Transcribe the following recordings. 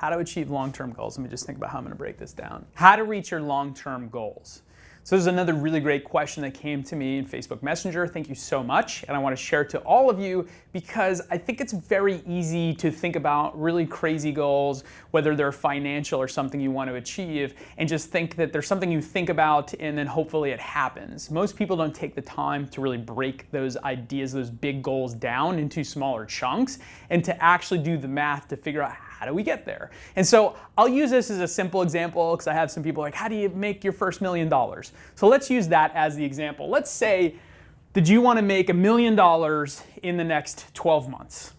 how to achieve long-term goals. Let me just think about how I'm going to break this down. How to reach your long-term goals. So this is another really great question that came to me in Facebook Messenger. Thank you so much. And I want to share it to all of you because I think it's very easy to think about really crazy goals, whether they're financial or something you want to achieve, and just think that there's something you think about and then hopefully it happens. Most people don't take the time to really break those ideas, those big goals down into smaller chunks and to actually do the math to figure out how do we get there? And so I'll use this as a simple example because I have some people like, how do you make your first $1 million? So let's use that as the example. Let's say that you want to make $1 million in the next 12 months.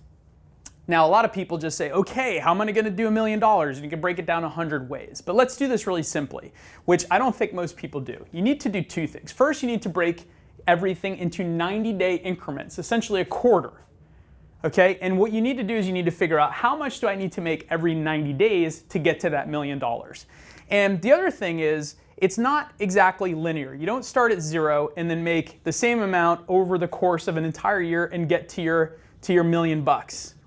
Now, a lot of people just say, okay, how am I going to do $1 million? And you can break it down 100 ways. But let's do this really simply, which I don't think most people do. You need to do two things. First, you need to break everything into 90-day increments, essentially a quarter. Okay, and what you need to do is you need to figure out how much do I need to make every 90 days to get to that $1 million. And the other thing is, it's not exactly linear. You don't start at zero and then make the same amount over the course of an entire year and get to your $1 million,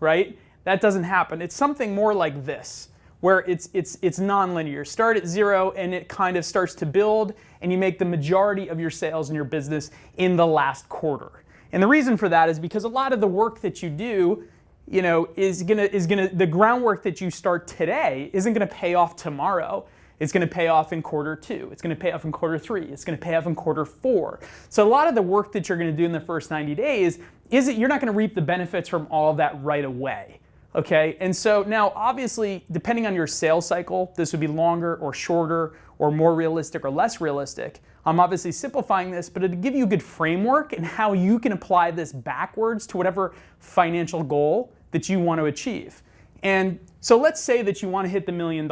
right? That doesn't happen. It's something more like this, where it's non-linear. Start at zero and it kind of starts to build and you make the majority of your sales in your business in the last quarter. And the reason for that is because a lot of the work that you do, the groundwork that you start today isn't gonna pay off tomorrow. It's gonna pay off in quarter 2. It's gonna pay off in quarter 3. It's gonna pay off in quarter 4. So a lot of the work that you're gonna do in the first 90 days is that you're not gonna reap the benefits from all of that right away. Okay, and so now obviously, depending on your sales cycle, this would be longer or shorter or more realistic or less realistic. I'm obviously simplifying this, but it'll give you a good framework and how you can apply this backwards to whatever financial goal that you want to achieve. And so let's say that you want to hit the $1 million.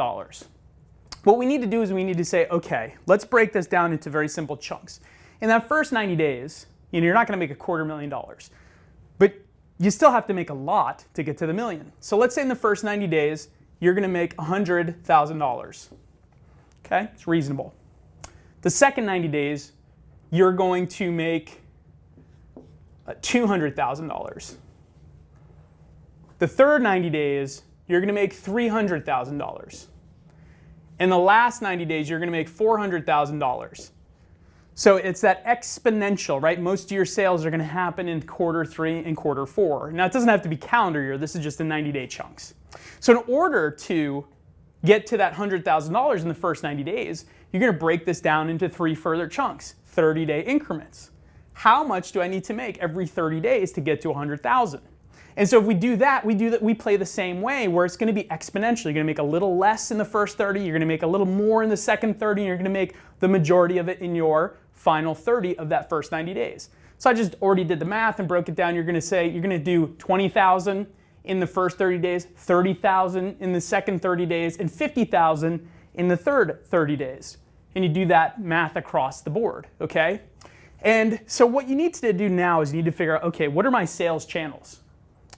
What we need to do is we need to say, okay, let's break this down into very simple chunks. In that first 90 days, you're not going to make $250,000, but you still have to make a lot to get to the $1 million. So let's say in the first 90 days, you're going to make $100,000. Okay, it's reasonable. The second 90 days, you're going to make $200,000. The third 90 days, you're going to make $300,000. In the last 90 days, you're going to make $400,000. So it's that exponential, right? Most of your sales are going to happen in quarter 3 and quarter 4. Now, it doesn't have to be calendar year. This is just in 90-day chunks. So in order to get to that $100,000 in the first 90 days, you're going to break this down into 3 further chunks, 30-day increments. How much do I need to make every 30 days to get to 100,000? And so if we do that, we play the same way where it's going to be exponential. You're going to make a little less in the first 30, you're going to make a little more in the second 30, and you're going to make the majority of it in your final 30 of that first 90 days. So I just already did the math and broke it down. You're going to say you're going to do 20,000 in the first 30 days, 30,000 in the second 30 days, and 50,000 in the third 30 days. And you do that math across the board, okay? And so what you need to do now is you need to figure out, okay, what are my sales channels?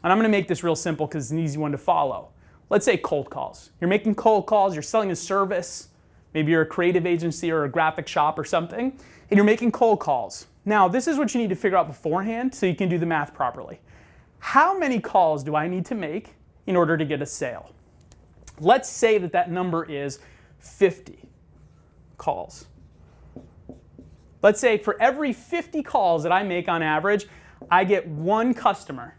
And I'm going to make this real simple because it's an easy one to follow. Let's say cold calls. You're making cold calls, you're selling a service, maybe you're a creative agency or a graphic shop or something, and you're making cold calls. Now, this is what you need to figure out beforehand so you can do the math properly. How many calls do I need to make in order to get a sale? Let's say that that number is 50 calls. Let's say for every 50 calls that I make on average, I get 1 customer.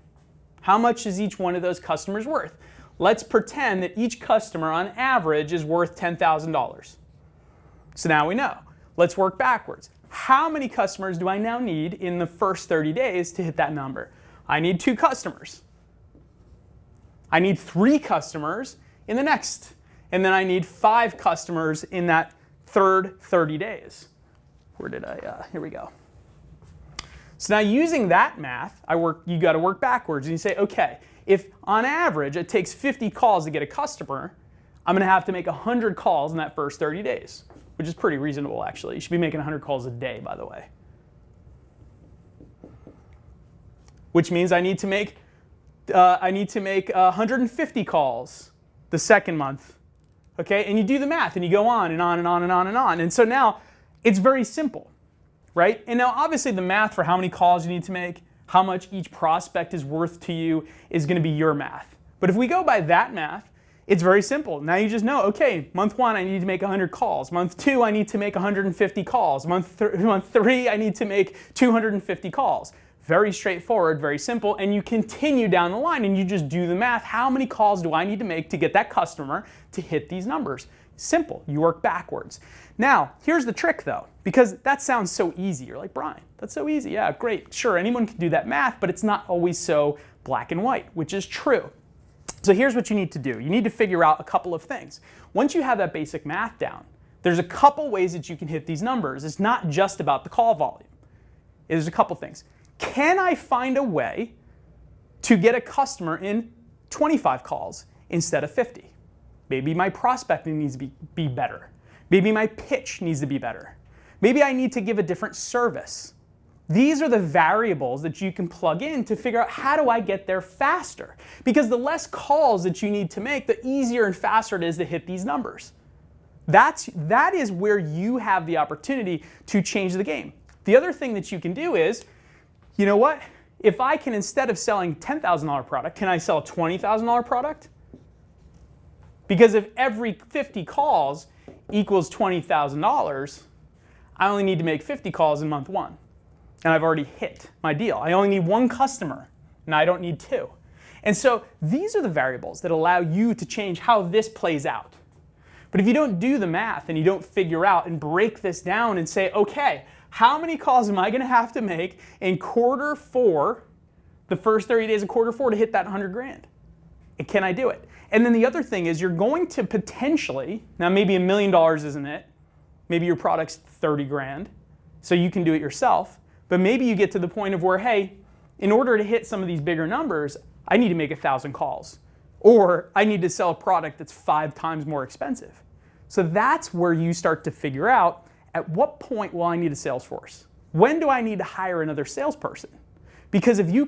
How much is each one of those customers worth? Let's pretend that each customer on average is worth $10,000. So now we know. Let's work backwards. How many customers do I now need in the first 30 days to hit that number? I need 2 customers. I need 3 customers in the next. And then I need 5 customers in that third 30 days. Where did I, here we go. So now using that math, you got to work backwards and you say, okay, if on average it takes 50 calls to get a customer, I'm going to have to make 100 calls in that first 30 days, which is pretty reasonable actually. You should be making 100 calls a day, by the way. Which means I need to make 150 calls the second month. Okay, and you do the math and you go on and on and on and on and on. And so now it's very simple, right? And now obviously the math for how many calls you need to make, how much each prospect is worth to you is going to be your math. But if we go by that math, It's very simple. Now you just know, okay, month 1, I need to make 100 calls. Month 2, I need to make 150 calls. Month 3, I need to make 250 calls. Very straightforward, very simple, and you continue down the line and you just do the math. How many calls do I need to make to get that customer to hit these numbers? Simple, you work backwards. Now, here's the trick though, because that sounds so easy. You're like, Brian, that's so easy. Yeah, great, sure, anyone can do that math, but it's not always so black and white, which is true. So here's what you need to do. You need to figure out a couple of things. Once you have that basic math down, there's a couple ways that you can hit these numbers. It's not just about the call volume. There's a couple things. Can I find a way to get a customer in 25 calls instead of 50? Maybe my prospecting needs to be better. Maybe my pitch needs to be better. Maybe I need to give a different service. These are the variables that you can plug in to figure out how do I get there faster. Because the less calls that you need to make, the easier and faster it is to hit these numbers. That is where you have the opportunity to change the game. The other thing that you can do is, you know what? If I can, instead of selling $10,000 product, can I sell a $20,000 product? Because if every 50 calls equals $20,000, I only need to make 50 calls in month 1. And I've already hit my deal. I only need 1 customer, and I don't need 2. And so these are the variables that allow you to change how this plays out. But if you don't do the math and you don't figure out and break this down and say, okay, how many calls am I going to have to make in quarter 4, the first 30 days of quarter 4 to hit that 100 grand? And can I do it? And then the other thing is you're going to potentially, now maybe $1 million isn't it, maybe your product's 30 grand, so you can do it yourself, but maybe you get to the point of where, hey, in order to hit some of these bigger numbers, I need to make 1,000 calls, or I need to sell a product that's 5 times more expensive. So that's where you start to figure out, at what point will I need a sales force? When do I need to hire another salesperson? Because if you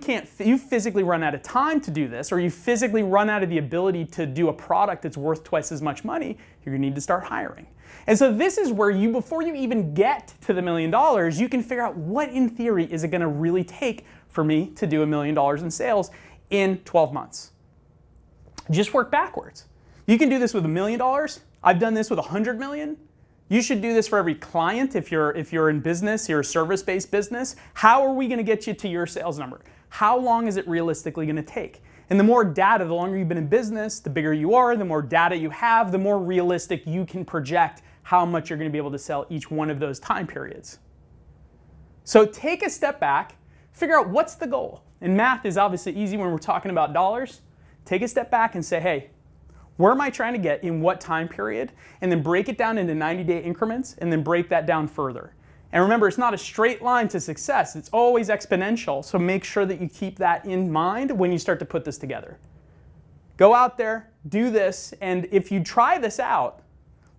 physically run out of time to do this, or you physically run out of the ability to do a product that's worth twice as much money, you're going to need to start hiring. And so this is where you, before you even get to the $1 million, you can figure out what in theory is it going to really take for me to do $1 million in sales in 12 months. Just work backwards. You can do this with $1 million. I've done this with 100 million. You should do this for every client if you're in business, you're a service-based business. How are we going to get you to your sales number? How long is it realistically going to take? And the more data, the longer you've been in business, the bigger you are, the more data you have, the more realistic you can project how much you're going to be able to sell each one of those time periods. So take a step back, figure out what's the goal. And math is obviously easy when we're talking about dollars. Take a step back and say, hey, where am I trying to get in what time period? And then break it down into 90-day increments and then break that down further. And remember, it's not a straight line to success. It's always exponential. So make sure that you keep that in mind when you start to put this together. Go out there, do this, and if you try this out,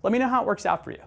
let me know how it works out for you.